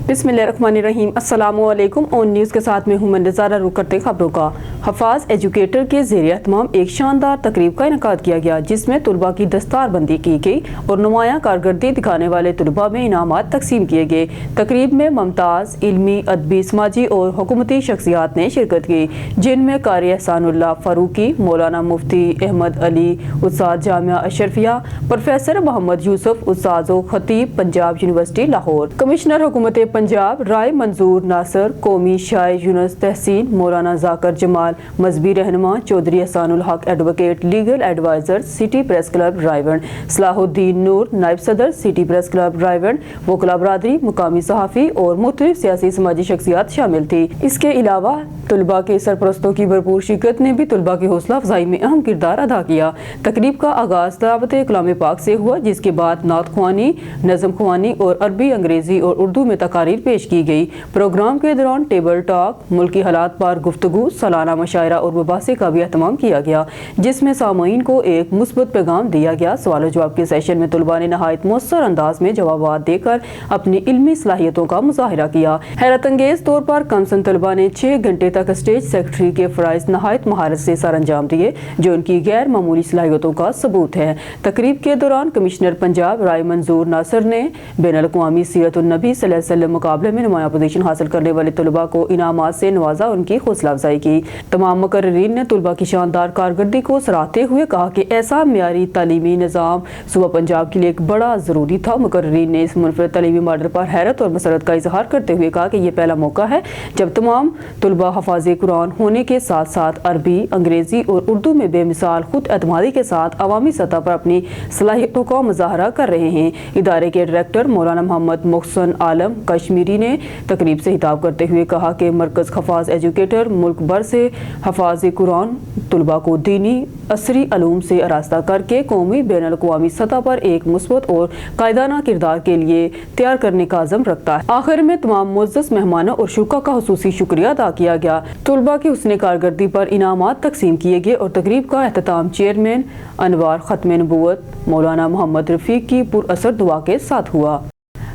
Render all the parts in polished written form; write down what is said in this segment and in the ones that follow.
बिस्मिल्लाहिर्रहमानिर्रहीम। अस्सलामुअलैकुम। On news के साथ में हूँ मैं नज़ारा। रुख करते खबरों का। हफाज एजुकेटर के ज़ेर एहतमाम एक शानदार तकरीब का इनेकाद किया गया, जिसमें तुलबा की दस्तारबंदी की गई और नुमायाँ कारकर्दगी दिखाने वाले तुलबा में इनामात तकसीम किए गए। तकरीब में मुमताज़ इल्मी, अदबी, समाजी और हुकूमती शख्सियात ने शिरकत की, जिनमें कारी एहसानुल्लाह फारूकी, मौलाना मुफ्ती अहमद अली, उस्ताद जामिया अशरफिया, प्रोफेसर मोहम्मद यूसुफ, उस्ताद व खतीब पंजाब यूनिवर्सिटी लाहौर, कमिश्नर हुकूमत पंजाब राय मंजूर नासर, कौमी शायर यूनुस तहसीन, मौलाना जाकर जमाल, मजहबी रहनुमा Chaudhry Ehsanul Haq, advocate, legal adviser, city press club Raiwind Salahuddin Noor, नायब सदर सिटी प्रेस क्लब रायवंड, वकला बरादरी, मुकामी सहाफ़ी और मुख्तलिफ सियासी समाजी शख्सियात शामिल थी। इसके अलावा तुलबा के सरपरस्तों की भरपूर शिरकत ने भी तुलबा की हौसला अफजाई में अहम किरदार अदा किया। तकरीब का आगाज़ तिलावत कलाम पाक से हुआ, जिसके बाद नात ख्वानी, नज़म ख्वानी और अरबी, अंग्रेज़ी और उर्दू में तकारीर पेश की गई। प्रोग्राम के दौरान टेबल टॉक, मुल्की हालात पर गुफ्तगू, सालाना मशायरा और मुबासे का भी एहतमाम किया गया, जिसमें सामईन को एक मुस्बत पैगाम दिया गया। सवाल जवाब के सेशन में तुलबा ने नहायत मौसर अंदाज में जवाब देकर अपनी इल्मी सलाहियतों का मुजाहिरा किया। हैरत अंगेज तौर पर कमसन तुलबा ने 6 घंटे तक स्टेज सेक्रेटरी के फ़राइज़ नहायत महारत से सर अंजाम दिए, जो उनकी गैर मामूली सलाहियतों का सबूत है। तकरीब के दौरान कमिश्नर पंजाब राय मंजूर नासर ने बैनुल-अक़वामी सीरत-उन-नबी सल्लल्लाहु अलैहि वसल्लम मुकाबले में नुमाया पोजीशन हासिल करने वाले तुलबा को इनामात से नवाजा, उनकी हौसला अफजाई की। तमाम मुकर्रिरीन ने तुलबा की शानदार कारकर्दगी को सराहते हुए कहा कि ऐसा मियारी तालीमी निज़ाम सूबा पंजाब के लिए एक बड़ा ज़रूरी था। मुकर्रिरीन ने इस मुनफरद तालीमी मॉडल पर हैरत और मसरत का इजहार करते हुए कहा कि यह पहला मौका है जब तमाम तुलबा हफाज़े कुरान होने के साथ साथ अरबी, अंग्रेज़ी और उर्दू में बेमिसाल खुद एतमादी के साथ अवामी सतह पर अपनी सलाहियतों का मुजाहरा कर रहे हैं। इदारे के डायरेक्टर मौलाना मोहम्मद मोहसन आलम कश्मीरी ने तकरीब से खिताब करते हुए कहा कि मरकज़ हफाज एजुकेटर मुल्क भर से हफाज़े कुरान तुलबा को दीनी असरी अलूम से आरास्ता करके कौमी बैनुल-अक़वामी सतह पर एक मुस्बत और कायदाना किरदार के लिए तैयार करने का अज़म रखता है। आखिर में तमाम मुअज़्ज़ज़ मेहमानों और शुरा का खुसूसी शुक्रिया अदा किया गया। तुलबा की हुस्न कारकर्दगी पर इनामात तकसीम किए गए और तकरीब का एहतताम चेयरमैन अनवार ख़त्म नबूवत मौलाना मोहम्मद रफ़ीक की पुरअसर दुआ के साथ हुआ।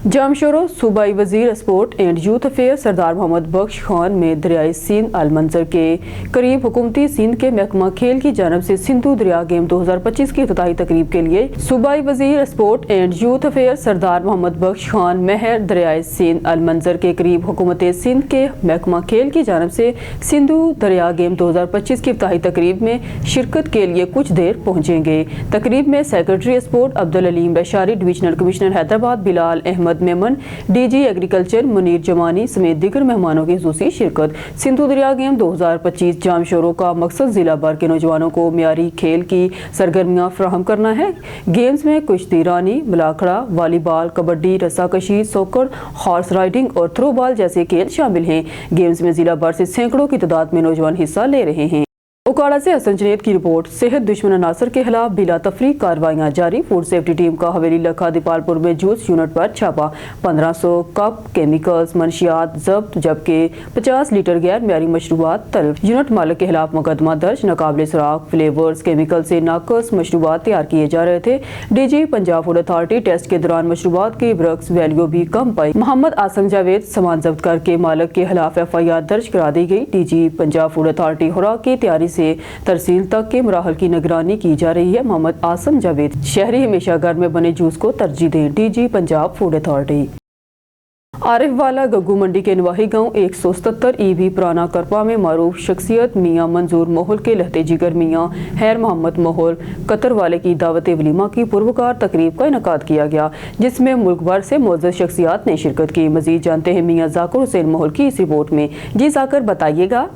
जामशोरो सूबाई वज़ीर स्पोर्ट एंड यूथ अफेयर सरदार मोहम्मद बख्श खान में दरियाई सिंध अलमंजर के करीब हुकूमती सिंध के महकमा खेल की जानब से सिंधु दरिया गेम 2025 की इफ्तिताही तकरीब के लिए सूबाई वज़ीर स्पोर्ट एंड यूथ अफेयर सरदार मोहम्मद बख्श खान महर दरियाई सिंध अलमंजर के करीब हुकूमत सिंध के महकमा खेल की जानब से सिंधु दरिया गेम 2025 की इफ्तिताही तकरीब में शिरकत के लिए कुछ देर पहुँचेंगे। तकरीब में secretary sport Abdul Aleem Baishari, divisional commissioner Hyderabad Bilal Ahmed Memon, DG agriculture Munir Zamani समेत दीगर मेहमानों की खुसूसी शिरकत। सिंधु दरिया गेम 2025 जामशोरों का मकसद जिला भर के नौजवानों को मियारी खेल की सरगर्मियां फराहम करना है। गेम्स में कुश्ती रानी, मलाखड़ा, वॉलीबॉल, कबड्डी, रस्साकशी, सॉकर, हॉर्स राइडिंग और थ्रो बॉल जैसे खेल शामिल हैं। गेम्स में जिला भर से सैकड़ों की तादाद में नौजवान हिस्सा ले रहे हैं। उकाड़ा से हसन जुनैद की रिपोर्ट। सेहत दुश्मन अनासर के खिलाफ बिला तफरीक कार्रवाइयां जारी। फूड सेफ्टी टीम का हवेली लखा दीपालपुर में जूस यूनिट पर छापा। 1500 कप केमिकल्स मनशियात जब्त, जबकि 50 लीटर गैर म्यारी मशरूबात तलब। यूनिट मालिक के खिलाफ मुकदमा दर्ज। नाकाबिले सुराग फ्लेवर्स केमिकल से नाकस मशरूबात तैयार किए जा रहे थे। DG Punjab food authority test के दौरान मशरूबात की ब्रक्स वैल्यू भी कम पाई। मोहम्मद आसम जावेद सामान जब्त करके मालिक के खिलाफ FIR दर्ज करा दी गई। डीजी पंजाब फूड अथॉरिटी खुराक की तैयारी से तरसील तक के मराहल की निगरानी की जा रही है। मोहम्मद आसम जावेद, शहरी हमेशा घर में बने जूस को तरजीह दें। DG Punjab food authority. Arif वाला गग्गू मंडी के नवाही गांव 177 EB पुराना करपा में मारूफ शख्सियत मियां मंजूर मोहल के लहते जिगर मियां हैर मोहम्मद मोहल कतर वाले की दावत वलीमा की पुरवकार तकरीब का इनकाद किया गया, जिसमें मुल्क भर से मोअज़्ज़ज़ शख्सियात ने शिरकत की। मजीद जानते हैं मियां जाकिर हुसैन मोहल की इस रिपोर्ट में। जी जाकिर, बताइएगा।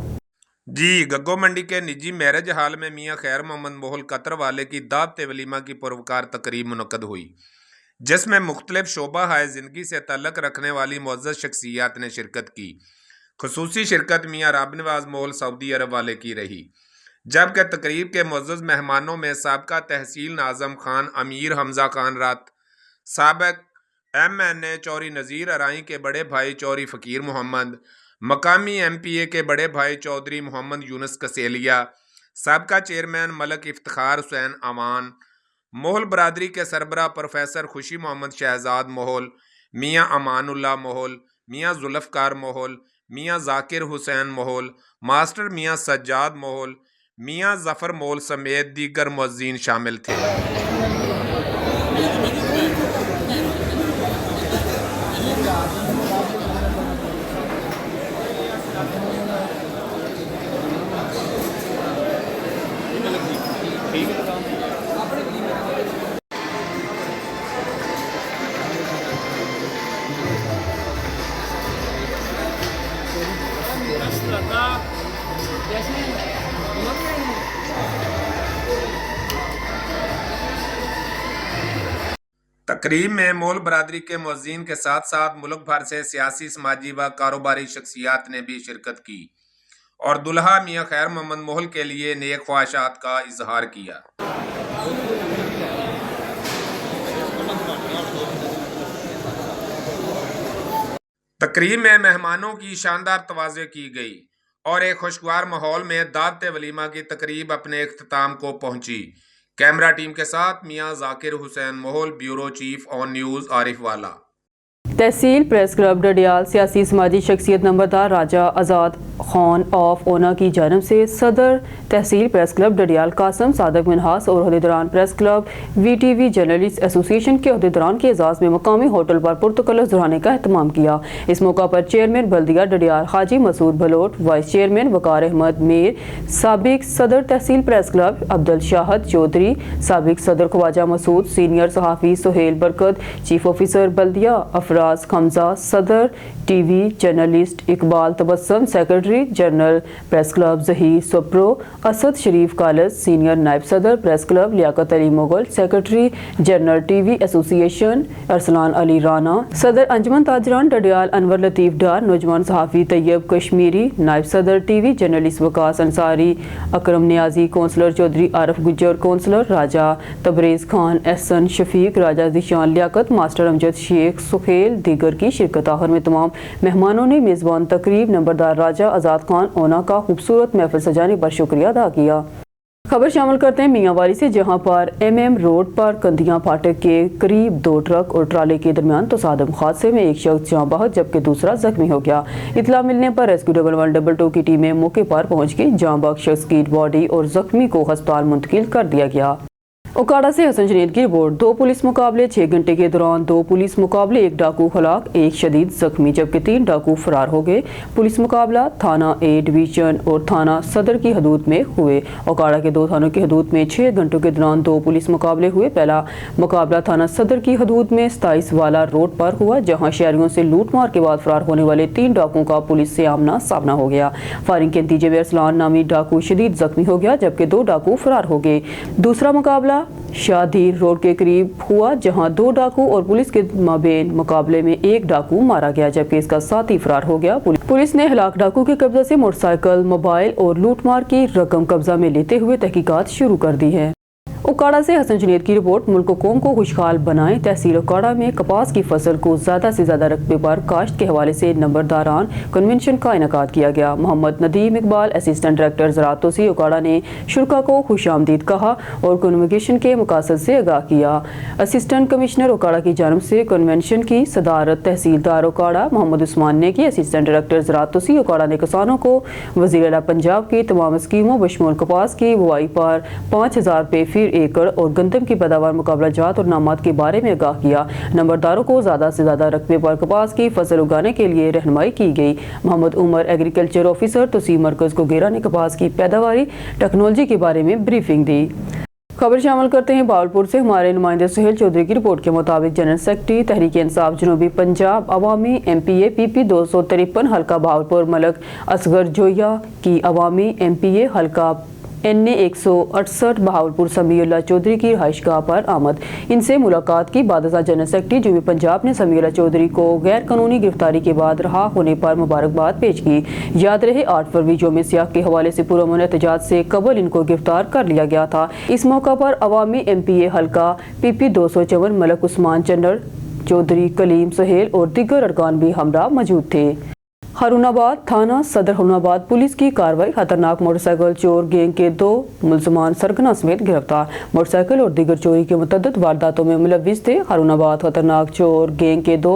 जी, गग्गो मंडी के निजी मैरिज हाल में मियां खैर मोहम्मद मोहल कतर वाले की दावत वलीमा की पुरवकार तकरीब मुनक्कद हुई, जिसमें मुख्तलिफ शोबा हाय ज़िंदगी से तल्लक रखने वाली मुअज़्ज़ज़ शख्सियात ने शिरकत की। खुसूसी शिरकत मियां राबनवाज मोहल सऊदी अरब वाले की रही, जबकि तकरीब के मुअज़्ज़ज़ मेहमानों में साबका तहसील नाज़म खान अमीर हमजा खान रात, साबिक MNA चौरी नज़ीर अराई के बड़े भाई चौरी फ़कीर मोहम्मद, मकामी MPA के बड़े भाई चौधरी मोहम्मद यूनुस कसेलिया, साबका चेयरमैन मलक इफ्तिखार हुसैन अमान, मोहल बरादरी के सरबरा प्रोफेसर खुशी मोहम्मद शहजाद मोहल, मियां अमानुल्लाह मोहल, میاں ذوالفقار مغل، میاں ذاکر حسین مغل، ماسٹر میاں سجاد مغل، میاں ظفر مغل سمیت دیگر معززین شامل تھے۔ تقریب میں مغل برادری کے معززین کے ساتھ ساتھ ملک بھر سے سیاسی، سماجی و کاروباری شخصیات نے بھی شرکت کی اور دلہا میاں خیر محمد مغل کے لیے نیک خواہشات کا اظہار کیا۔ تقریب میں مہمانوں کی شاندار توازی کی گئی اور ایک خوشگوار ماحول میں دعوت ولیمہ کی تقریب اپنے اختتام کو پہنچی۔ کیمرہ ٹیم کے ساتھ میاں ذاکر حسین مغل، بیورو چیف آن نیوز عارف والا۔ تحصیل پریس کلب ڈڈیال سیاسی سماجی شخصیت نمبردار راجہ آزاد خان آف اونا کی جانب سے صدر تحصیل پریس کلب ڈڈیال قاسم صادق منہاس اور عہدیداران press club V T V journalist association کے عہدیداران کے اعزاز میں مقامی ہوٹل پر پرتکلف دہرانے کا اہتمام کیا۔ اس موقع پر چیئرمین بلدیہ ڈڈیال حاجی مسعود بھلوٹ، وائس چیئرمین وقار احمد میر، سابق صدر تحصیل پریس کلب عبدالشاہد چودھری، سابق صدر خواجہ مسعود، سینئر صحافی سہیل برکت، چیف آفیسر بلدیہ افراز حمزہ، صدر T V journalist Iqbal Tabassum, secretary general press club Zaheer Sapru, Asad Sharif college, senior نائب صدر press club Liaquat Ali Mughal, secretary general T V association Arsalan علی رانا، صدر انجمن تاجران ڈڈیال انور لطیف ڈار، نوجوان صحافی طیب کشمیری، نائب صدر ٹی وی جرنلسٹ وقاص انصاری، اکرم نیازی، کونسلر چودھری عارف گجر، کونسلر راجہ تبریز خان، احسن شفیق، راجہ ذیشان لیاقت، ماسٹر امجد شیخ، سہیل دیگر کی شرکت۔ آخر میں تمام مہمانوں نے میزبان تقریب نمبردار راجہ آزاد خان اونا کا خوبصورت محفل سجانے پر شکریہ ادا کیا۔ خبر شامل کرتے ہیں میاں والی سے، جہاں پر ایم روڈ پر کندیاں پھاٹک کے قریب 2 ٹرک اور ٹرالے کے درمیان تصادم، حادثے میں ایک شخص جاں بحق جبکہ دوسرا زخمی ہو گیا۔ اطلاع ملنے پر ریسکیو 1122 کی ٹیمیں موقع پر پہنچ گئی۔ جاں بحق شخص کی باڈی اور زخمی کو ہسپتال منتقل کر دیا گیا۔ اوکاڑا سے حسن جنید کی رپورٹ۔ 2 پولیس مقابلے 6 گھنٹے کے دوران 2 پولیس مقابلے، 1 ڈاکو ہلاک، 1 شدید زخمی جبکہ 3 ڈاکو فرار ہو گئے۔ پولیس مقابلہ تھانہ اے ڈویژن اور تھانہ صدر کی حدود میں ہوئے۔ اوکاڑا کے 2 تھانوں کی حدود میں 6 گھنٹوں کے دوران 2 پولیس مقابلے ہوئے۔ پہلا مقابلہ تھانہ صدر کی حدود میں 27 والا روڈ پر ہوا، جہاں شہریوں سے لوٹ مار کے بعد فرار ہونے والے 3 ڈاکوؤں کا پولیس سے آمنا سامنا ہو گیا۔ فائرنگ کے نتیجے میں ارسلان نامی ڈاکو شدید زخمی ہو گیا جبکہ 2 ڈاکو فرار ہو گئے۔ دوسرا مقابلہ شادی روڈ کے قریب ہوا، جہاں 2 ڈاکو اور پولیس کے مابین مقابلے میں 1 ڈاکو مارا گیا جبکہ اس کا ساتھی فرار ہو گیا۔ پولیس نے ہلاک ڈاکو کے قبضے سے موٹر سائیکل، موبائل اور لوٹ مار کی رقم قبضہ میں لیتے ہوئے تحقیقات شروع کر دی ہے۔ اوکاڑا سے حسن جنید کی رپورٹ۔ ملک و قوم کو خوشحال بنائیں۔ تحصیل اوکاڑا میں کپاس کی فصل کو زیادہ سے زیادہ رقبے پر کاشت کے حوالے سے نمبرداران کنونشن کا انعقاد کیا گیا۔ محمد ندیم اقبال، اسسٹنٹ ڈائریکٹر زراعت توسیع اوکاڑا نے شرکاء کو خوش آمدید کہا اور کنونشن کے مقاصد سے آگاہ کیا۔ اسسٹنٹ کمشنر اوکاڑا کی جانب سے کنونشن کی صدارت تحصیلدار اوکاڑا محمد عثمان نے کی۔ اسسٹنٹ ڈائریکٹر زراعت توسیع اوکاڑا نے کسانوں کو وزیر اعلیٰ پنجاب کی تمام اسکیموں بشمول کپاس کی بوائی پر 5000 روپے فی ایکڑ اور گندم کی پیداوار، مقابلہ جات اور نامات کے بارے میں آگاہ کیا۔ نمبرداروں کو زیادہ سے زیادہ رقبے پر کپاس کی فصل اگانے کے لیے رہنمائی کی گئی۔ محمد عمر ایگریکلچر آفیسر توسیع مرکز کو گیرا نے کپاس کی پیداواری ٹیکنالوجی کے بارے میں بریفنگ دی۔ خبر شامل کرتے ہیں باولپور سے۔ ہمارے نمائندے سہیل چودھری کی رپورٹ کے مطابق جنرل سیکرٹری تحریک انصاف جنوبی پنجاب عوامی ایم پی اے پی پی 253 حلقہ باولپور ملک اصغر جویا کی عوامی ایم پی اے حلقہ این اے 168 بہاولپور سمیع اللہ چودھری کی رہائش گاہ پر آمد۔ ان سے ملاقات کی بعد ازاں جنرل سیکرٹری جنوبی پنجاب نے سمیع اللہ چودھری کو غیر قانونی گرفتاری کے بعد رہا ہونے پر مبارکباد پیش کی۔ یاد رہے 8 فروری یوم سیاہ کے حوالے سے پرامن احتجاج سے قبل ان کو گرفتار کر لیا گیا تھا۔ اس موقع پر عوامی ایم پی اے حلقہ پی پی 254 ملک عثمان چنڈر چودھری، کلیم سہیل اور دیگر ارکان بھی ہمراہ موجود تھے۔ हारूनाबाद थाना सदर हारूनाबाद पुलिस की कार्रवाई। खतरनाक मोटरसाइकिल चोर गैंग के 2 मुलजमान सरगना समेत गिरफ्तार। मोटरसाइकिल और दीगर चोरी के मुतअद्दिद वारदातों में मुलव्विस थे। हारूनाबाद खतरनाक चोर गैंग के 2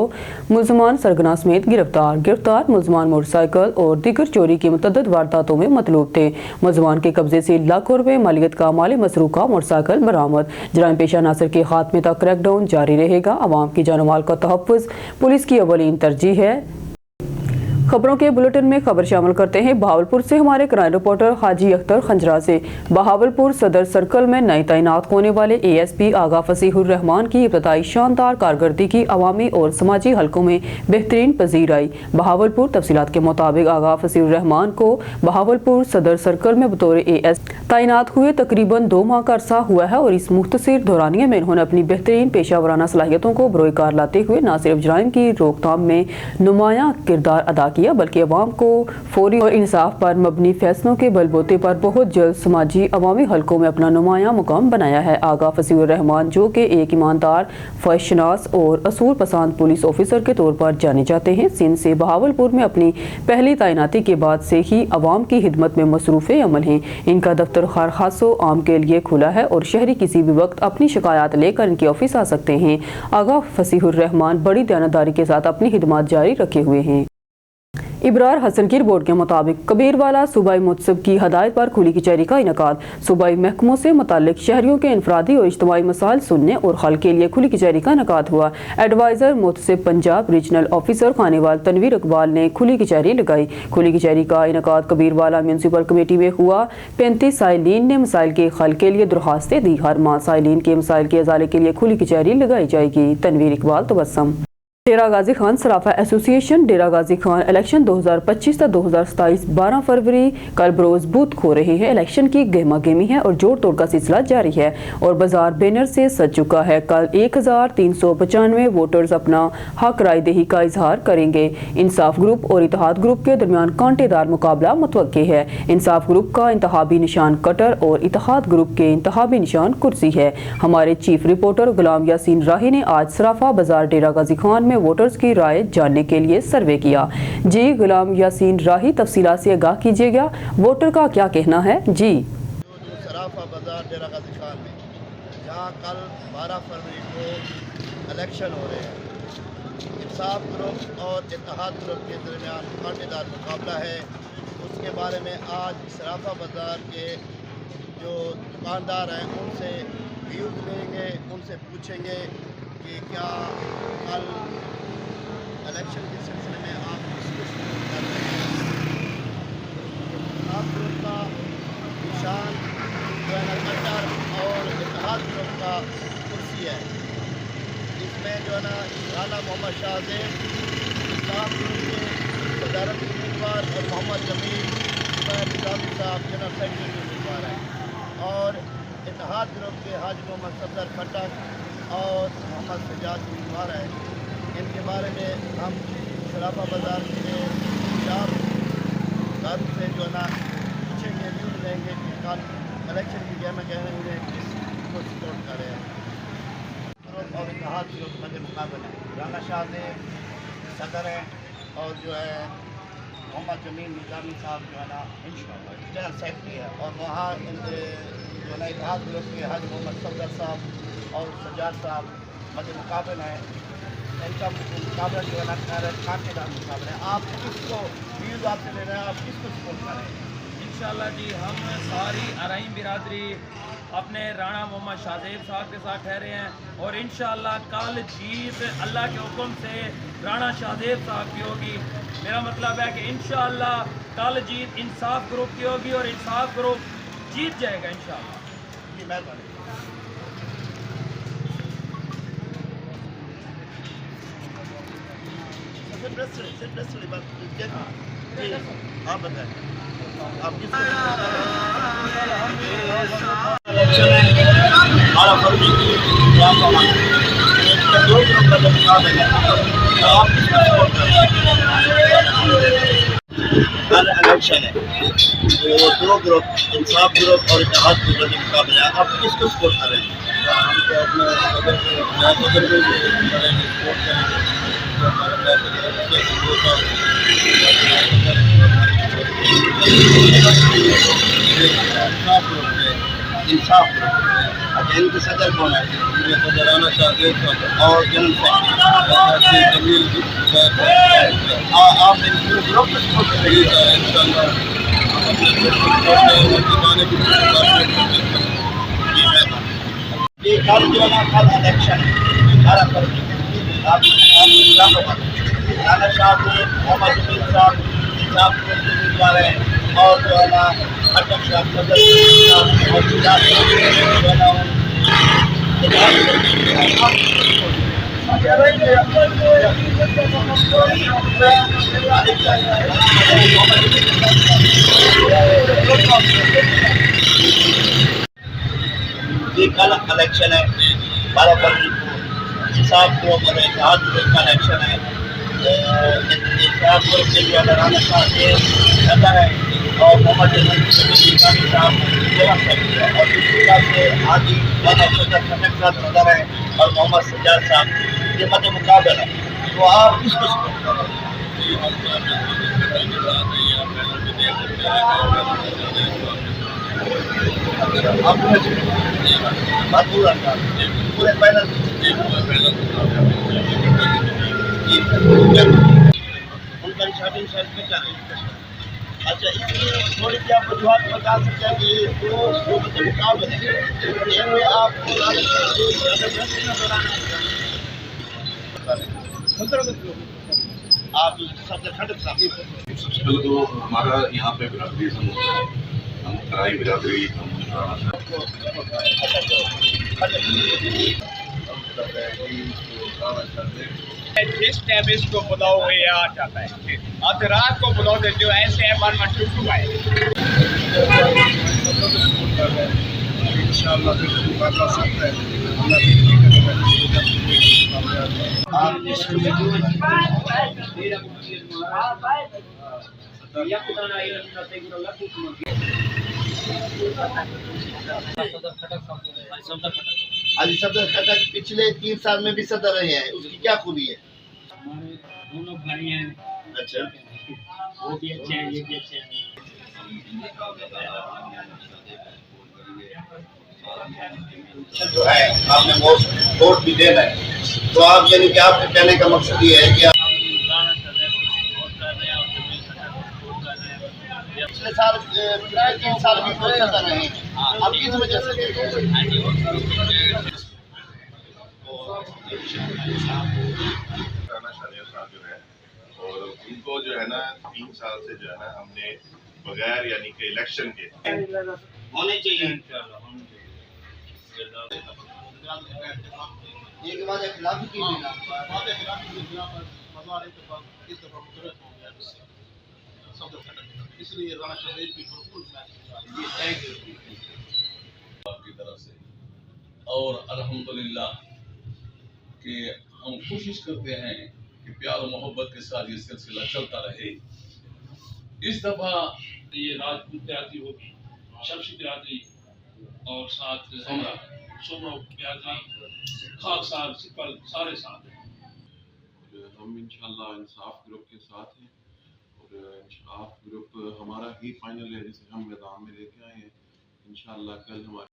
मुलजमान सरगना समेत गिरफ्तार मुलजमान मोटरसाइकिल और दीगर चोरी की मुतअद्दिद वारदातों में मतलूब थे। मुलजमान के कब्जे से लाखों रुपए मालियत का माली मसरूका मोटरसाइकिल बरामद। जराइम पेशा नासिर के खात्मे तक क्रैकडाउन जारी रहेगा। अवाम की जान माल का तहफ़्फ़ुज़ पुलिस की अवलीन तरजीह है। खबरों के बुलेटिन में खबर शामिल करते हैं बहावलपुर से हमारे क्राइम रिपोर्टर हाजी अख्तर खंजरा से। बहावलपुर सदर सर्कल में नए तैनात होने वाले ASP आगा फसीहुर रहमान की इब्तदाई शानदार कारकर्दगी अवामी और समाजी हलकों में बेहतरीन पजीर आई। बहावलपुर तफसीलात के मुताबिक आगा फसीहुर रहमान को बहावलपुर सदर सर्कल में बतौर ASP तैनात हुए तकरीबन 2 माह का अरसा हुआ है और इस मुख्तसर दौरानिये में उन्होंने अपनी बेहतरीन पेशा वराना सलाहियतों को बरोए कार लाते हुए न सिर्फ जराइम की रोकथाम में नुमायां किरदार अदा किया बल्कि अवाम को फौरी और इंसाफ पर मबनी फैसलों के बलबूते पर बहुत जल्द समाजी अवामी हलकों में अपना नुमायां मुकाम बनाया है। आगा फसीहुर रहमान जो कि एक ईमानदार फैशनास और असूल पसंद पुलिस ऑफिसर के तौर पर जाने जाते हैं, सिंध से बहावलपुर में अपनी पहली तैनाती के बाद से ही अवाम की खिदमत में मसरूफ़ अमल हैं। इनका दफ्तर हर हादसों आम के लिए खुला है और शहरी किसी भी वक्त अपनी शिकायत लेकर इनके ऑफिस आ सकते हैं। आगा फसीहुर रहमान बड़ी दयानतदारी के साथ अपनी खिदमत जारी रखे हुए हैं। इब्रार हसन की रिपोर्ट के मुताबिक कबीरवाला सूबाई मुतसिब की हदायत पर खुली कचहरी का इनकाद। सूबाई महकमों से मुताल्लिक शहरियों के इनफरादी और इज्तिमाई मसाइल सुनने और हल के लिए खुली कचहरी का इनकाद हुआ। एडवाइजर मुतसिब पंजाब रीजनल ऑफिसर खानेवाल तनवीर इकबाल ने खुली कचहरी लगाई। खुली कचहरी का इनकाद कबीरवाला म्यूनसिपल कमेटी में हुआ। 35 साइलीन ने मसाइल के हल के लिए दरख्वास्तें दी। हर माह साइलीन के मसाइल के अजाले के लिए खुली कचहरी लगाई जाएगी। तनवीर इकबाल तबस्सुम। डेरा गाजी खान सराफा एसोसिएशन डेरा गाजी खान इलेक्शन 2025 तक 2027 12 फरवरी कल बरोज बूथ खो रहे हैं। इलेक्शन की गहमा गहमी है और जोड़ तोड़ का सिलसिला जारी है और बाजार बैनर से सज चुका है। कल 1395 वोटर्स अपना हक राय दही का इजहार करेंगे। इंसाफ ग्रुप और इत्तेहाद ग्रुप के दरमियान कांटेदार मुकाबला मुतवक्के है। इंसाफ ग्रुप का इंतहाबी निशान कटर और इत्तेहाद ग्रुप के इंतहाबी निशान कुर्सी है। हमारे चीफ रिपोर्टर गुलाम यासीन राही ने आज सराफा बाजार डेरा गाजी खान में वोटर्स की राय जानने के लिए सर्वे किया। जी गुलाम यासीन राही तफसीलात से आगाह कीजिएगा, वोटर का क्या कहना है। जी सराफा बाजार डेरा गाजी खान में जहाँ कल 12 फरवरी को इलेक्शन हो रहे हैं, इंसाफ ग्रुप और इत्तेहाद ग्रुप के दरमियान कांटेदार मुकाबला है। उसके बारे में आज सराफा बाजार के जो दुकानदार हैं उनसे व्यूज लेंगे, उनसे पूछेंगे कि क्या कल इलेक्शन के सिलसिले में आप किसको सपोर्ट कर रहे हैं। इंसाफ ग्रुप का निशान जो है ना कटर और इत्तेहाद ग्रुप का कुर्सी है। इसमें जो है ना राना मोहम्मद शाहजेब इंसाफ ग्रुप के सदारत उम्मीदवार और मोहम्मद जमील निजामी साहब जनरल सेक्रेटरी उम्मीदवार हैं और इत्तेहाद ग्रुप के हाजी मोहम्मद सफदर खट्टक और मोहम्मद सजाद उम्मीदवार हैं। इनके बारे में हम सराफा बाजार के चार दारू से जो है ना पूछेंगे, व्यूज लेंगे कि कल इलेक्शन की गेम कहने में किसको सपोर्ट कर रहे हैं। और इत्तेहाद ग्रुप मध्य मुकाबले राना शाहजेब सदर हैं और जो है मोहम्मद जमील निजामी साहब जो है ना जनरल सेक्रेटरी है और वहाँ जो है ना इत्तेहाद ग्रुप के हाजी मोहम्मद सफदर साहब और सजाद साहब मध्य मुकाबले हैं। इनका मुकाबला जो है ना कांटेदार मुकाबला है। आप किसको व्यूज आपसे ले रहे हैं, आप किसको सपोर्ट कर रहे हैं। इंशाल्लाह जी हम सारी अराइम बिरादरी अपने राणा मोहम्मद शाहजेब साहब के साथ ठहरे हैं और इंशाल्लाह कल जीत अल्लाह के हुक्म से राणा शाहजेब साहब की होगी। मेरा मतलब है कि इंशाल्लाह कल जीत इंसाफ ग्रुप की होगी और इंसाफ ग्रुप जीत जाएगा इंशाल्लाह। जी मेहरबानी। आप बताएं आप किस इलेक्शन है 12 फरवरी की दो ग्रुप का मुकाबला है तो आप किसको सपोर्ट कर रहे हैं। कल इलेक्शन है तो 2 ग्रुप इंसाफ ग्रुप और इत्तेहाद ग्रुप का मुकाबला है, आप किसको सपोर्ट कर रहे हैं। हम तो अपने इंसाफ अच्छा इनके सदर कौन है? सदर राना शाहजेब और जनरल आप ये कल जो है कल इलेक्शन 18 फरवरी आप राना शाहजेब मोहम्मद शफीक साहब इंसाफ जा रहे हैं और जो है ना अध्यक्ष साहब सदर साहब और विधायक साहब जो है ना ये कल इलेक्शन है 12 फरवरी को इंसाफ को इत्तेहाद का इलेक्शन है इंसाफ के लिए राना साहब सदर है और मोहम्मद शफीक साहब जिला सेक्रेटरी और दूसरी से आदि सदर है और मोहम्मद सज्जाद साहब ये मध्य मुकाबला है तो आप किसको सपोर्ट कर रहे हैं? आप पूरे पैनल उनका शादी शायद में क्या है? अच्छा इसकी थोड़ी सी आप वजूहत बता सकते हैं कि ये दो मुकाबले हैं इनमें आप आप सबसे खटक साथी सबसे पहले तो हमारा यहाँ पे बिरादरी समूह है, हम कराई बिरादरी जिस टाइम इसको बुलाओ हुए आ जाता है आप रात को बुलाओ देते हो ऐसे है वन वन टू टू है इंशाअल्लाह फिर मुकाबला सकता है अली सदर खटक पिछले 3 साल में भी सदर रहे हैं उसकी क्या खूबी है? हमारे दोनों भाई हैं अच्छा वो भी अच्छे हैं ये भी अच्छे हैं जो है आपने वोट भी देना है तो आप यानी कि आपके कहने का मकसद ये है कि पिछले साल 3 साल भी तो सदर रहे हैं आप किस वजह से राना शाहजेब साहब जो है और उनको जो है ना 3 साल से जो है ना हमने बगैर यानी कि इलेक्शन के होने चाहिए ये के बाद खिलाफ की इसलिए राना शाहजेब की भरपूर की तरफ से और अल्हम्दुलिल्लाह कि हम कोशिश करते हैं कि प्यार और मोहब्बत के साथ ये सिलसिला चलता रहे। इस दफ़ा ये राजपूत बिरादरी होगी, शमशी बिरादरी और साथ सोमरा बिरादरी, खाकसार, सिपल सारे साथ हैं। हम इंशाल्लाह इंसाफ ग्रुप के साथ हैं और इंसाफ ग्रुप हमारा ही फाइनल है जिसे हम मैदान में लेके आए हैं। इंशाल्लाह कल हमारे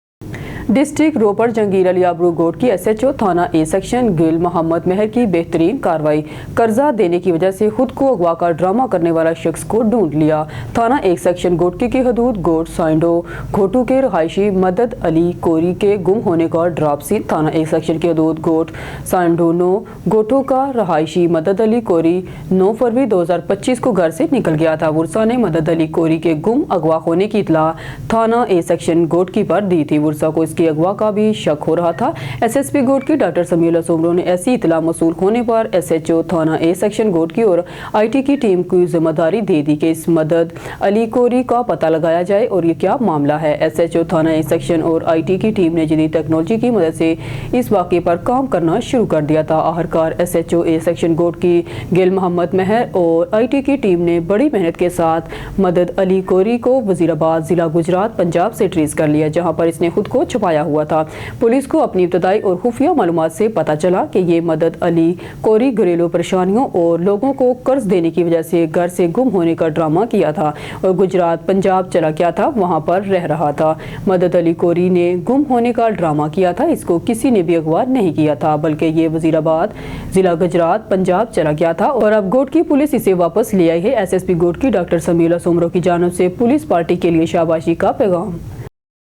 डिस्ट्रिक्ट रोपर जंगीर अली आबरू गोट की एसएचओ थाना ए सेक्शन गिल मोहम्मद महर की बेहतरीन कार्रवाई। कर्जा देने की वजह से खुद को अगवा कर ड्रामा करने वाला शख्स को ढूंढ लिया। थाना ए सेक्शन गोटकी की हदूद गोट साइंडो घोटू के रहायशी मदद अली कोरी के गुम होने का ड्रापसी। थाना ए सेक्शन की हदूद गोट साइंडोनो गोटो का रहायशी मदद अली कोरी 9 फरवरी 2025 को घर से निकल गया था। वुरसा ने मदद अली कोरी के गुम अगवा होने की इतला थाना ए सेक्शन गोटकी पर दी थी। वुरसा को इसकी अगवा का भी शक हो रहा था। एसएसपी गोटकी डॉक्टर समीला सोमरो ने ऐसी इतला मौसूल होने पर एसएचओ थाना ए सेक्शन गोटकी और आईटी की टीम को जिम्मेदारी दे दी कि इस मदद अली कोरी का पता लगाया जाए और ये क्या मामला है। एसएचओ थाना ए सेक्शन और आईटी की टीम ने जदीद टेक्नोलॉजी की मदद से इस वाक़े पर काम करना शुरू कर दिया था। आखिरकार SHO A section Ghotki Gill Mohammad Mahar और आईटी की टीम ने बड़ी मेहनत के साथ मदद अली कोरी को वजीराबाद जिला गुजरात पंजाब से ट्रेस कर लिया, जहाँ पर इसने खुद को छुपा छुपाया हुआ था। पुलिस को अपनी इब्तदाई और खुफिया मालूमात से पता चला कि ये मदद अली कोरी घरेलू परेशानियों और लोगों को कर्ज देने की वजह से घर से गुम होने का ड्रामा किया था और गुजरात पंजाब चला गया था, वहां पर रह रहा था। मदद अली कोरी ने गुम होने का ड्रामा किया था, इसको किसी ने भी अगवा नहीं किया था, बल्कि ये वजीराबाद जिला गुजरात पंजाब चला गया था और अब गोट की पुलिस इसे वापस ले आई है। एसएसपी गोट की डॉक्टर समीला सोमरो की जानिब से पुलिस पार्टी के लिए शाबाशी का पैगाम।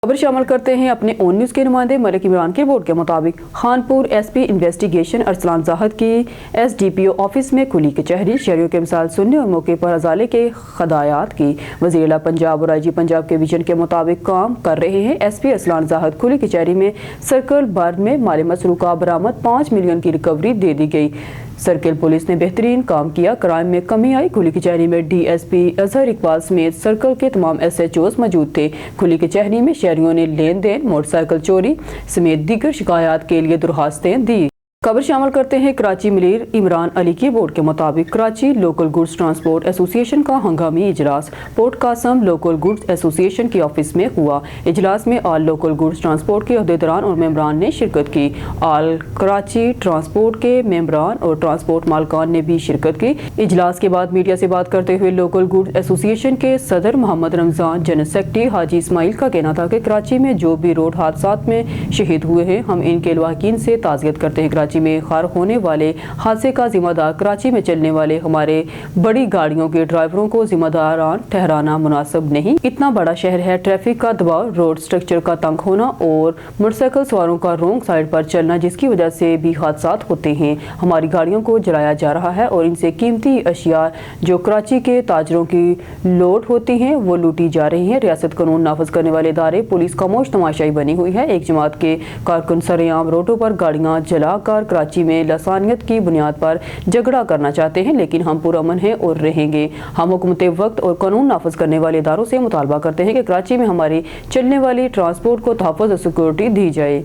खबर शामिल करते हैं अपने ओन न्यूज़ के नुमाइंदे मलिक इमरान की रिपोर्ट के मुताबिक खानपुर एसपी इन्वेस्टिगेशन अरसलान जाहिद की एसडीपीओ ऑफिस में खुली कचहरी, शहरियों के मिसाल सुनने और मौके पर अजाले के खदायात की। वज़ीर आला पंजाब और आईजी पंजाब के विजन के मुताबिक काम कर रहे हैं। एसपी अरसलान जाहिद खुली कचहरी में सर्कल बार में माल मसरूका बरामद 5 मिलियन की रिकवरी दे दी गई। सर्किल पुलिस ने बेहतरीन काम किया, क्राइम में कमी आई। खुली कचहरी में डीएसपी अजहर इकबाल समेत सर्कल के तमाम एसएचओस मौजूद थे। खुली कचहरी में शहरियों ने लेन देन, मोटरसाइकिल चोरी समेत दीगर शिकायत के लिए दरखास्तें दी। खबर शामिल करते हैं कराची मिलीर इमरान अली की बोर्ड के मुताबिक Karachi local goods transport association का हंगामी इजलास port Qasim local goods association के ऑफिस में हुआ। इजलास में आल लोकल गुड्स ट्रांसपोर्ट के अहदेदारान और मेंबरान ने शिरकत की। आल कराची ट्रांसपोर्ट के मेंबरान और ट्रांसपोर्ट मालकान ने भी शिरकत की। इजलास के बाद मीडिया से बात करते हुए लोकल गुड्स एसोसिएशन के सदर मोहम्मद रमजान, जनरल सेक्रेटरी हाजी इस्माइल का कहना था कि कराची में जो भी रोड हादसा में शहीद हुए हैं, हम इनके लवाकिन से ताज़ियत करते हैं। कराची में खार होने वाले हादसे का जिम्मेदार कराची में चलने वाले हमारे बड़ी गाड़ियों के ड्राइवरों को जिम्मेदारान ठहराना मुनासिब नहीं। इतना बड़ा शहर है, ट्रैफिक का दबाव, रोड स्ट्रक्चर का तंग होना और मोटरसाइकिल सवारों का रोंग साइड पर चलना, जिसकी वजह से भी हादसा होते हैं। हमारी गाड़ियों को जलाया जा रहा है और इनसे कीमती अशिया जो कराची के ताजरों की लोड होती हैं वो लूटी जा रही हैं। रियासत कानून नाफज करने वाले इदारे पुलिस खामोश तमाशाई बनी हुई है। एक जमात के कारकुन सरेआम रोडों पर गाड़ियां जलाकर कराची में लसानियत की बुनियाद पर झगड़ा करना चाहते हैं, लेकिन हम पुरअमन हैं और रहेंगे। हम हुकूमत वक्त और कानून नाफज करने वाले इदारों से मुतालबा करते हैं कि कराची में हमारी चलने वाली ट्रांसपोर्ट को तहफ़्फ़ुज़ और सिक्योरिटी दी जाए।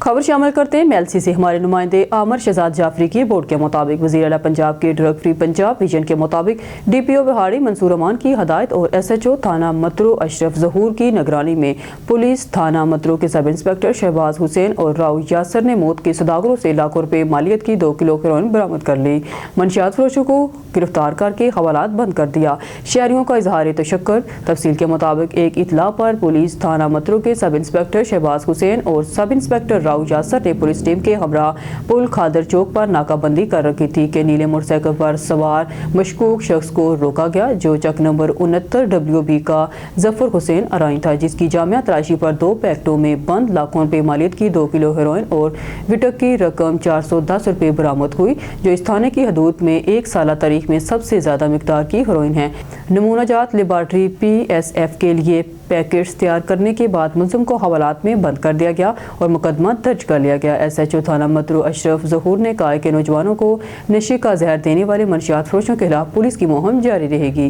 खबर शामिल करते हैं मेलसी से हमारे नुमाइंदे आमर शहजाद जाफरी की रिपोर्ट के मुताबिक वज़ीर आला पंजाब के ड्रग फ्री पंजाब विजन के मुताबिक डीपीओ बिहाड़ी मंसूर अमान की हदायत और एसएचओ थाना मतरू अशरफ ज़हूर की निगरानी में पुलिस थाना मतरू के सब इंस्पेक्टर शहबाज हुसैन और राव यासर ने मौत के सदागरों से लाखों रुपए मालियत की 2 किलो हेरोइन बरामद कर ली। मंशियात फरोशों को गिरफ्तार करके हवालात बंद कर दिया। शहरियों का इजहार तशक्कुर। तफसील के मुताबिक एक इतला पर पुलिस थाना मतरू के सब इंस्पेक्टर शहबाज हुसैन और सब इंस्पेक्टर राव यासर ने पुलिस टीम के हमरा पुल खादर चौक पर नाकाबंदी कर रखी थी कि नीले मोटरसाइकिल पर सवार मशकूक शख्स को रोका गया जो चक नंबर 69 WB का जफर हुसैन अराई था, जिसकी जामिया तलाशी पर 2 पैकेटों में बंद लाखों रुपए मालियत की 2 किलो हेरोइन और विटक की रकम 410 रुपए बरामद हुई, जो इस थाने की हदूद में एक साल तारीख में सबसे ज्यादा मिकदार की हेरोइन है। नमूनाजात लेबार्ट्री PSF के लिए पैकेट्स तैयार करने के बाद मुलजिम को हवालात में बंद कर दिया गया और मुकदमा दर्ज कर लिया गया। एसएचओ थाना मतरू अशरफ ज़हूर ने कहा कि नौजवानों को नशे का जहर देने वाले मंशियात फरोशों के खिलाफ पुलिस की मुहिम जारी रहेगी।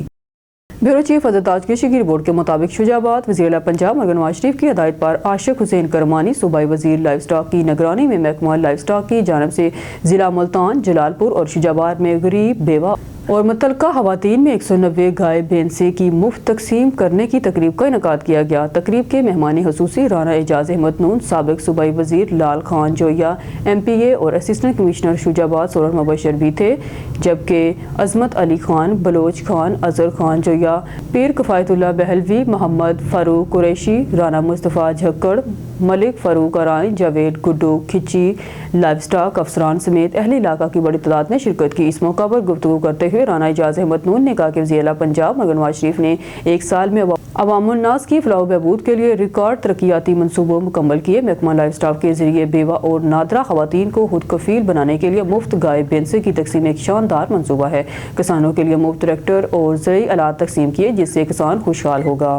ब्यूरो चीफ हज़रत ताजकेशी की रिपोर्ट के मुताबिक शुजाबाद वज़ीर आला पंजाब मगर नवाज शरीफ की हदायत पर आशिक हुसैन करमानी सूबाई वज़ीर लाइफ स्टॉक की निगरानी में महकमा लाइफ स्टॉक की जानिब से ज़िला मुल्तान, जलालपुर और शुजाबाद में गरीब, बेवा और मुतलका खवातीन में 190 गाय भैंसे की मुफ्त तकसीम करने की तकरीब का इनकाद किया गया। तकरीब के मेहमान हुसूसी राना एजाज अहमद नून, साबिक सूबाई वज़ीर लाल खान जोया MPA और असिस्टेंट कमिश्नर शुजाबाद सोलर मुबशर भी थे, जबकि अजमत अली खान, बलोच खान, अजहर खान जोया, पीर कफ़ायतुल्लाह बहलवी, मोहम्मद फारूक कुरैशी, राना मुस्तफ़ा झक्कड़, मलिक फारूक अराई, जावेद गुड्डू खिची, लाइफ स्टॉक अफसरान समेत अहले इलाका की बड़ी तादाद ने शिरकत की। इस मौका पर गुफ्तगू करते हुए राना एजाज अहमद नून ने कहा कि वज़ीर आला पंजाब मगर नवाज शरीफ ने एक साल में अवामुन्नास की फलाह बहबूद के लिए रिकॉर्ड तरक्याती मनसूबों मुकम्मल किए। महकमा लाइफ स्टॉक के जरिए बेवा और नादरा खवातीन को खुद कफील बनाने के लिए मुफ्त गाय भैंसे की तकसीम एक शानदार मनसूबा है। किसानों के लिए मुफ्त ट्रैक्टर और ज़रूरी आलात तकसीम किए, जिससे किसान खुशहाल होगा।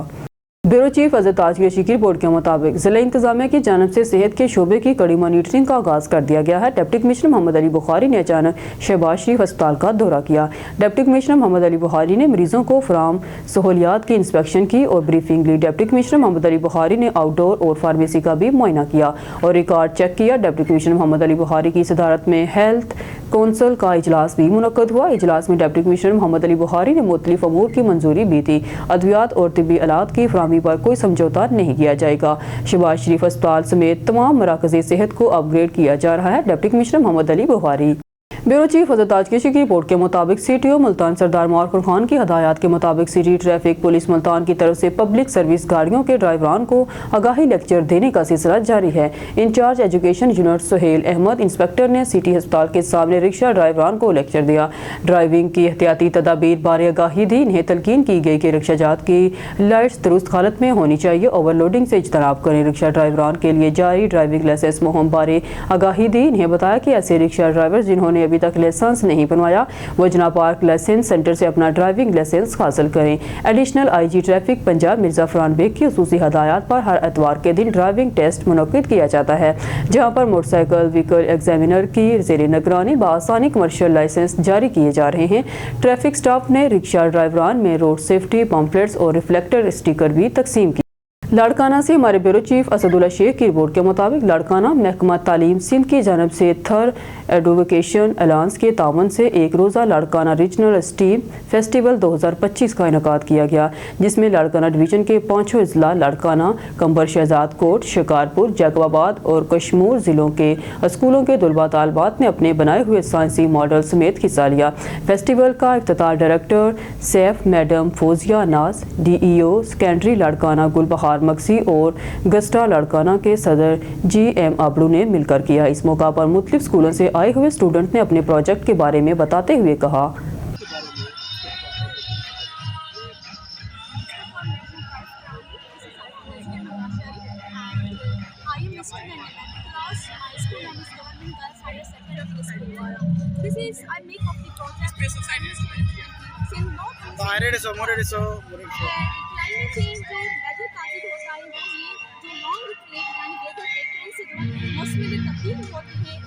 ब्यूरो चीफ हज़रत ताजकेशी की रिपोर्ट के मुताबिक ज़िला इंतजामिया की जानिब से सेहत के शोबे की कड़ी मॉनिटरिंग का आगाज़ कर दिया गया है। डिप्टी कमिश्नर मोहम्मद अली बुखारी ने अचानक शहबाज शरीफ अस्पताल का दौरा किया। डिप्टी कमिश्नर मोहम्मद अली बुखारी ने मरीजों को फराम सहूलियात की इंस्पेक्शन की और ब्रीफिंग ली। डिप्टी कमिश्नर मोहम्मद अली बुखारी ने आउटडोर और फार्मेसी का भी मुआयना किया और रिकॉर्ड चेक किया। डिप्टी कमिश्नर मोहम्मद अली बुखारी की सदारत में हेल्थ कौंसल का इजलास भी मुनक्कद हुआ। इजलास में डिप्टी कमिश्नर मोहम्मद अली बुखारी ने मुख्तलिफ अमूर की मंजूरी भी थी। अद्वियात और तिब्बी आलात की फराहमी कामयाबी पर कोई समझौता नहीं किया जाएगा। शहबाज शरीफ अस्पताल समेत तमाम मराकज़ सेहत को अपग्रेड किया जा रहा है। Deputy commissioner Mohammad Ali Bukhari. Bureau chief Hazrat Tajkeshi की रिपोर्ट के मुताबिक सीटीओ मुल्तान सरदार मौरखुर खान की हदायत के मुताबिक सिटी ट्रैफिक पुलिस मुल्तान की तरफ से पब्लिक सर्विस गाड़ियों के ड्राइवरान को आगाही लेक्चर देने का सिलसिला जारी है। Incharge education unit Suhail Ahmad inspector ने सिटी अस्पताल के सामने रिक्शा ड्राइवरान को लेक्चर दिया। ड्राइविंग की एहतियाती तदाबीर बारे आगाही दी। इन्हें तलकीन की गई कि रिक्शा जात की लाइट्स दुरुस्त हालत में होनी चाहिए, ओवरलोडिंग से इज्तनाब करें। रिक्शा ड्राइवरान के लिए जारी ड्राइविंग लाइसेंस मुहिम बारे आगाही दी। इन्हें बताया कि ऐसे रिक्शा ड्राइवर जिन्होंने अभी तक लाइसेंस नहीं बनवाया वो जना पार्क लाइसेंस सेंटर से अपना ड्राइविंग लाइसेंस हासिल करें। Additional IG traffic Punjab Mirza Farhan Baig की खुसूसी हदायत पर हर एतवार के दिन ड्राइविंग टेस्ट मुनक्किद किया जाता है, जहां पर मोटरसाइकिल व्हीकल एग्जामिनर की ज़ेरे निगरानी बआसानी कमर्शियल लाइसेंस जारी किए जा रहे हैं। ट्रैफिक स्टाफ ने रिक्शा ड्राइवरान में रोड सेफ्टी पम्फलेट्स और रिफ्लेक्टर स्टिकर भी तकसीम की। लाड़काना से हमारे ब्यूरो चीफ असदुल्ला शेख की रिपोर्ट के मुताबिक लाड़काना महकमा तालीम सिंध की जानब से थर एडवोकेशन अलायंस के तावन से एक रोज़ा लाड़काना रीजनल स्टीम फेस्टिवल 2025 का इनेकाद किया गया, जिसमें लाड़काना डिवीज़न के 5 अजला लाड़काना, कंबर शहजाद कोट, शिकारपुर, जैकबाबाद और कश्मीर ज़िलों के स्कूलों के तलबा तालबात ने अपने बनाए हुए साइंसी मॉडल समेत हिस्सा लिया। फेस्टिवल का इफ्तिताह डायरेक्टर सैफ मैडम फौजिया नाज, DEO सेकेंडरी लाड़काना गुलबहार मक्सी और गस्टा लाड़काना के सदर GM आबड़ू ने मिलकर किया। इस मौका पर मुख्तलिफ स्कूलों से आए हुए स्टूडेंट ने अपने प्रोजेक्ट के बारे में बताते हुए कहा।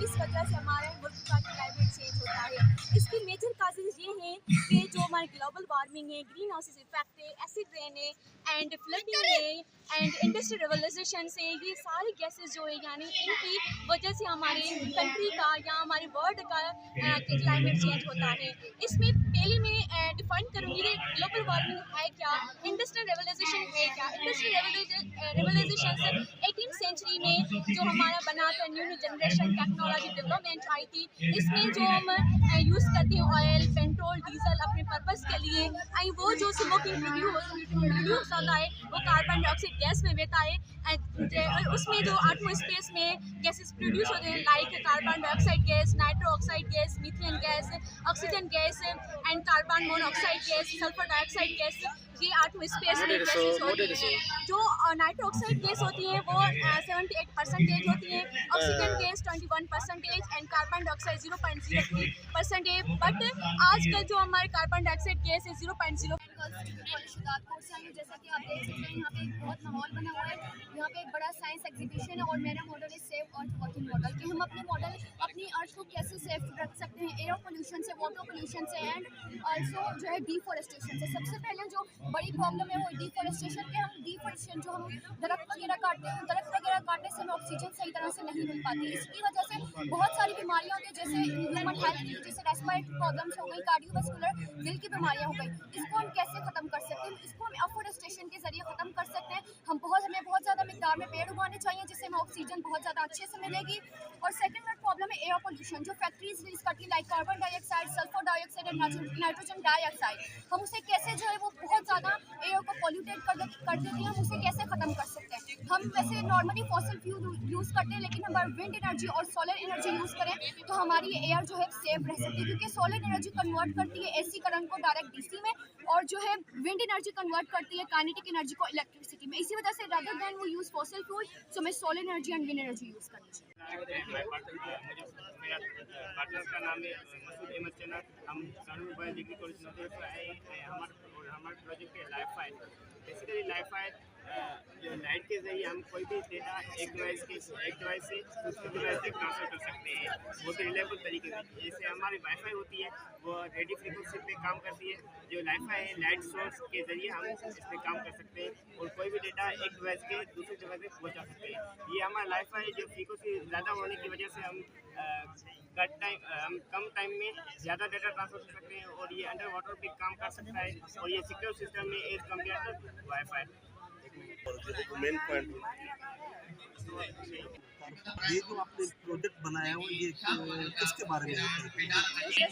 इस वजह से हमारे मुल्क का क्लाइमेट चेंज होता है। इसकी मेजर काजेज ये हैं कि जो हमारी ग्लोबल वार्मिंग है, ग्रीन हाउसेस इफेक्ट है, एसिड रेन है एंड फ्लडिंग है एंड इंडस्ट्रियल रेवोल्यूशन से ये सारी गैसेस जो है यानी इनकी वजह से हमारे कंट्री का या हमारे वर्ल्ड का क्लाइमेट चेंज होता है। इसमें पहले मैं डिफाइन करूँगी कि ग्लोबल वार्मिंग है क्या, इंडस्ट्रियल रेवोल्यूशन है क्या। इंडस्ट्रियल रेवोल्यूशन से 18th सेंचुरी में जो हमारा बना था न्यू जनरेशन टेक्नोलॉजी डेवलपमेंट आई थी, इसमें जो हम यूज़ करते हैं ऑयल, पेट्रोल, डीजल अपने पर्पस के लिए, वो जो स्मोकिंग प्रोड्यूस होता है वो कार्बन डाइऑक्साइड गैस में बहता है। उसमें जो एटमॉस्फेयर में गैसेस प्रोड्यूस होते हैं like carbon dioxide gas, nitro oxide gas, methane gas, oxygen gas and carbon monoxide gas, sulphur dioxide gas, ये एटमॉस्फेयर में गैसेस होती हैं। जो नाइट्रो ऑक्साइड गैस होती है वो 78% होती है, oxygen gas 21% and carbon dioxide 0.03% है। बट आजकल जो हमारे कार्बन डाइऑक्साइड गैस है 0.0। जैसा कि आप देख सकते हैं यहाँ पे बहुत माहौल बना हुआ है। यहाँ पे एक बड़ा साइंस एग्जीबिशन है और मेरा मॉडल है सेफ अर्थ वर्किंग मॉडल कि हम अपने मॉडल अपनी अर्थ को कैसे सेफ रख सकते हैं एयर पोल्यूशन से, वाटर पोल्यूशन से एंड ऑल्सो जो है डिफॉरेस्टेशन से। सबसे पहले जो बड़ी प्रॉब्लम है वो डिफॉरेस्टेशन के हम डिफॉरेस्टेशन जो हम दरख्त वगैरह काटते हैं, दरख्त वगैरह काटने से हमें ऑक्सीजन सही तरह से नहीं मिल पाती। इसकी वजह से बहुत सारी बीमारियाँ होती हैं जैसे ह्यूमन हेल्थ की, जैसे रेस्पिरेटरी प्रॉब्लम्स हो गई, कार्डियोवास्कुलर दिल की बीमारियाँ हो गई। इसको हम कैसे ख़त्म कर सकते हैं? इसको हम अफोरेस्टेशन के जरिए ख़त्म कर सकते हैं। हमें बहुत ज़्यादा मिकदार में पेड़ उगाने चाहिए जिससे हमें ऑक्सीजन बहुत ज़्यादा अच्छे से मिलेगी। और सेकंड नंबर प्रॉब्लम है एयर पोल्यूशन, जो फैक्ट्रीज रिलीज करती है like carbon dioxide, sulphur dioxide and nitrogen dioxide. हम उसे कैसे जो है वो बहुत ज़्यादा एयर को पॉल्यूटेड कर देती है, हम उसे कैसे ख़त्म कर सकते हैं? हम वैसे नॉर्मली फॉसिल फ्यूल यूज़ करते हैं, लेकिन हम विंड एनर्जी और सोलर एनर्जी यूज़ करें तो हमारी एयर जो है सेफ रह सकती है, क्योंकि सोलर एनर्जी कन्वर्ट करती है AC करंट को डायरेक्ट DC में, और जो है विंड एनर्जी कन्वर्ट करती है काइनेटिक एनर्जी को इलेक्ट्रिसिटी में। इसी वजह से रादर देन वो यूज़ फॉसिल फ्यूल, सो हमें solar energy and wind energy use करनी चाहिए। मेरा पार्टनर का नाम है मसूद अहमद चन्ना। हम कानून बायो डिग्री कॉलेज नौतरफ से आए हैं। हमारे प्रोजेक्ट है life file. Basically life file जो लाइट के जरिए हम कोई भी डेटा एक डिवाइस से दूसरे डिवाइस तक ट्रांसफर कर सकते हैं, वो भी रिलेबल तरीके से। जैसे हमारी वाईफाई होती है वो रेडियो फ्रीक्वेंसी पे काम करती है, जो वाईफाई है लाइट सोर्स के जरिए हम इस पर काम कर सकते हैं और कोई भी डेटा एक डिवाइस के दूसरे डिवाइस तक पहुँचा सकते हैं। ये हमारा वाईफाई जो फ्रीक्वेंसी ज़्यादा होने की वजह से हम कम टाइम में ज़्यादा डेटा ट्रांसफर कर सकते हैं और ये अंडर वाटर भी काम कर सकता है और ये सिक्योर सिस्टम में एज कम्पेयर टू वाईफाई। ये जो आपने प्रोजेक्ट बनाया हो ये किसके बारे में है? ये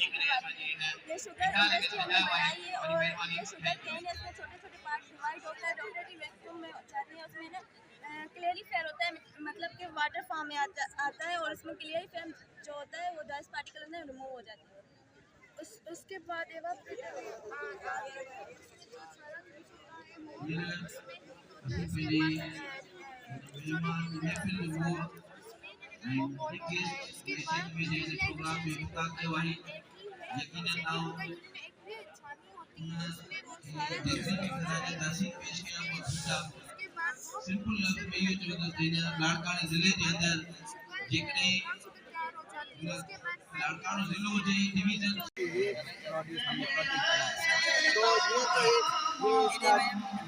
शुगर इंडस्ट्री हमने बनाई है और ये शुगर केन है, इसमें छोटे छोटे पार्ट डिवाइड होता है, रोटेटरी वैक्यूम में जाते हैं, उसमें ना क्लियरीफायर होता है, मतलब कि वाटर फॉर्म में आता है और इसमें क्लियरीफायर जो होता है वो डस्ट पार्टिकल अंदर रिमूव हो जाते हैं। उसके बाद सिंपल लफ्ज़ में ये जो लाड़काने ज़िले के अंदर जितने लाड़काने ज़िलों के डिवीज़न तो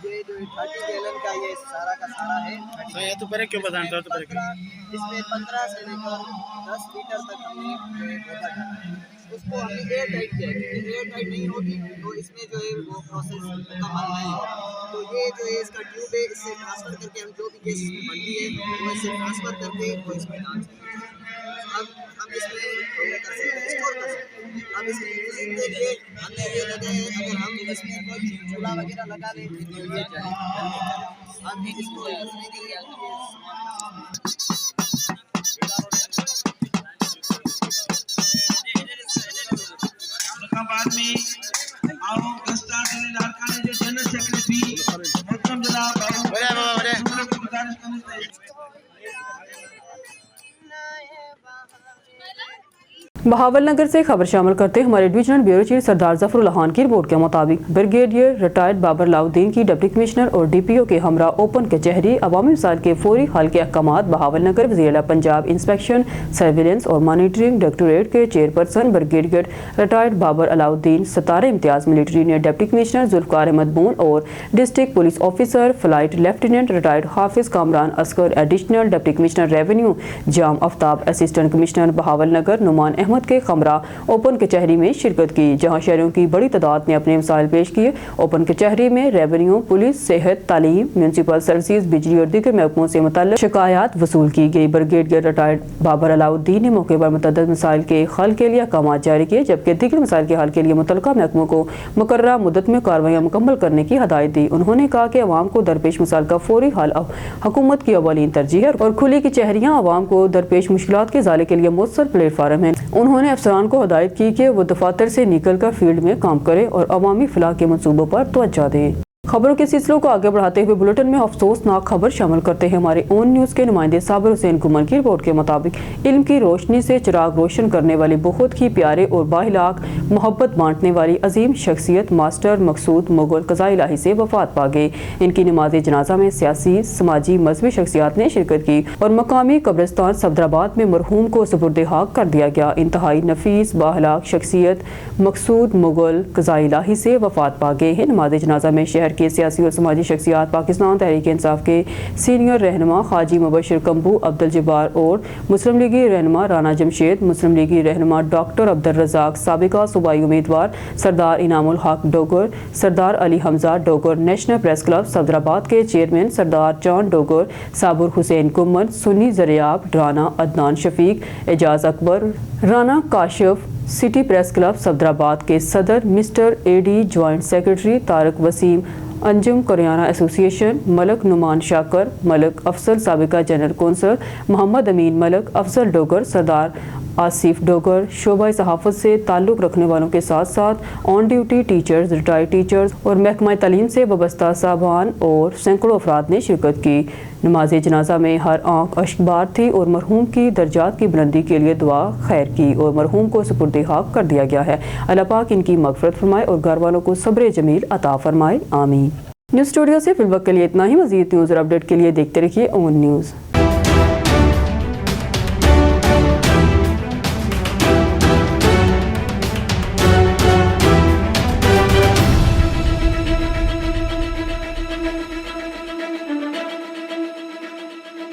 ये जो 30 गैलन का ये सारा का सारा है। तो ये तो पहले क्यों बताना था? तो पहले इसमें 15 से लेकर 10 लीटर तक हमने होता है, उसको हमने एयर टाइट किया है। एयर टाइट नहीं होगी तो इसमें जो है वो प्रोसेस मुकम्मल नहीं होगा। तो ये जो है इसका ट्यूब है, इससे ट्रांसफ़र करके हम जो भी गैस इसमें बनती है वो इससे ट्रांसफ़र करके वो इसमें डाल सकते हैं। अब हम इसमें कर सकते हैं, स्टोर कर सकते हैं। अब इसमें यूजिंग के लिए हमने ये लगाया है, अगर हम इसमें कोई चूल्हा वगैरह लगा लें तो ये चलेगा। हम इसको करने के लिए बाद में आओ गस्ता से लाड़काने जो जनरल सेक्रेटरी मोहतरम जनाब बहावल नगर से खबर शामिल करते हमारे डिविजनल ब्यूरो चीफ सरदार जफरुल खान की रिपोर्ट के मुताबिक ब्रिगेडियर रिटायर्ड बाबर अलाउद्दीन की डिप्टी कमिश्नर और डीपीओ के हमरा ओपन कचहरी अवामी मसाइल के फौरी हल के अहकामात बहावल नगर वज़ीर-ए-आला पंजाब इंस्पेक्शन सर्विलेंस और मॉनिटरिंग डायरेक्टोरेट के chairperson brigadier retired Babar Alauddin सतारे इम्तियाज मिलिट्री ने डिप्टी कमिश्नर जुल्फकार अहमद बून और district police officer flight lieutenant retired Hafiz Kamran Asghar additional deputy commissioner revenue Jam Aftab assistant commissioner Bahawalnagar Noman Ahmed के खमरा ओपन कचहरी में शिरकत की, जहां शहरियों की बड़ी तादाद ने अपने मसाइल पेश किए। ओपन कचहरी में रेवेन्यू, पुलिस, सेहत, तालीम, म्यूनसिपल सर्विसेज, बिजली और दीगर महकमों से मुतल्लिक शिकायत वसूल की गई। ब्रिगेडियर रिटायर्ड बाबर अलाउद्दीन ने मौके पर मुतअद्दिद मसाइल के हल के लिए अहकामात जारी किए, जबकि दीगर मसाइल के हल के लिए मुतल्लिका महकमों को मुकर्ररा मुद्दत में कार्रवाइयां मुकम्मल करने की हदायत दी। उन्होंने कहा कि अवाम को दरपेश मसाइल का फौरी हल अब हुकूमत की अवलीन तरजीह है और खुली कचहरियां अवाम को दरपेश मुश्किलात के इज़ाले के लिए मुअस्सर प्लेटफार्म है। उन्होंने अफसरान को हदायत की कि वो दफातर से निकल कर फील्ड में काम करें और अवामी फलाह के मंसूबों पर तवज्जो दें। खबरों के सिलसिलों को आगे बढ़ाते हुए बुलेटिन में अफसोसनाक खबर शामिल करते हैं हमारे ओन न्यूज़ के नुमाइंदे साबिर हुसैन कुमर की रिपोर्ट के मुताबिक इल्म की रोशनी से चिराग रोशन करने वाले बहुत ही प्यारे और बाहिलाक मोहब्बत बांटने वाली अजीम शख्सियत मास्टर मकसूद मुगल क़ज़ा इलाही से वफात पा गए। इनकी नमाज जनाजा में सियासी, समाजी, मजहबी शख्सियात ने शिरकत की और मकामी कब्रिस्तान सफदराबाद में मरहूम को सुपुर्द हाक कर दिया गया। इंतहाई नफीस बाहिलाक शख्सियत मकसूद मुगल क़ज़ा इलाही से वफात पा गए हैं। नमाज जनाजा में शहर के सियासी और समाजी शख्सियात पाकिस्तान तहरीक इंसाफ के सीनियर रहनुमा हाजी मुबशिर कंबू, अब्दुल जब्बार और मुस्लिम लीगी रहनुमा राना जमशेद, मुस्लिम लीगी रहनुमा डॉक्टर अब्दुल रज़ाक, साबिका सूबाई उम्मीदवार Sardar Inamul Haq Dogar, Sardar Ali Hamza Dogar, national press club Safdarabad के chairman Sardar Chand Dogar, Sabur Hussain Qamar, Sunni Zaryab, Rana Adnan Shafiq, Ejaz Akbar, Rana Kashif, city press club Safdarabad के सदर mister Eddie, joint secretary Tariq Waseem, Anjum कोरियाना एसोसिएशन, मलक नुमान शाकर, मलक अफसल साबिका जनरल कौंसल, मोहम्मद अमीन मलक, अफसल डोगर, सरदार आसिफ डोगर, शोबा सहाफ़त से ताल्लुक़ रखने वालों के साथ साथ on duty teachers, retired teachers और महकमा तालीम से वाबस्ता साहबान और सैकड़ों अफराद ने शिरकत की। नमाज जनाजा में हर आंख अश्कबार थी और मरहूम की दर्जात की बुलंदी के लिए दुआ खैर की और मरहूम को सुपुर्द हाक कर दिया गया है। अल्लाह पाक इनकी मग़फ़िरत फरमाए और घर वालों को सब्र जमील अता फरमाए, आमीन। न्यूज़ स्टूडियो से फिलहाल के लिए इतना ही। मज़ीद न्यूज़ और अपडेट के लिए देखते रहिए ओन न्यूज़।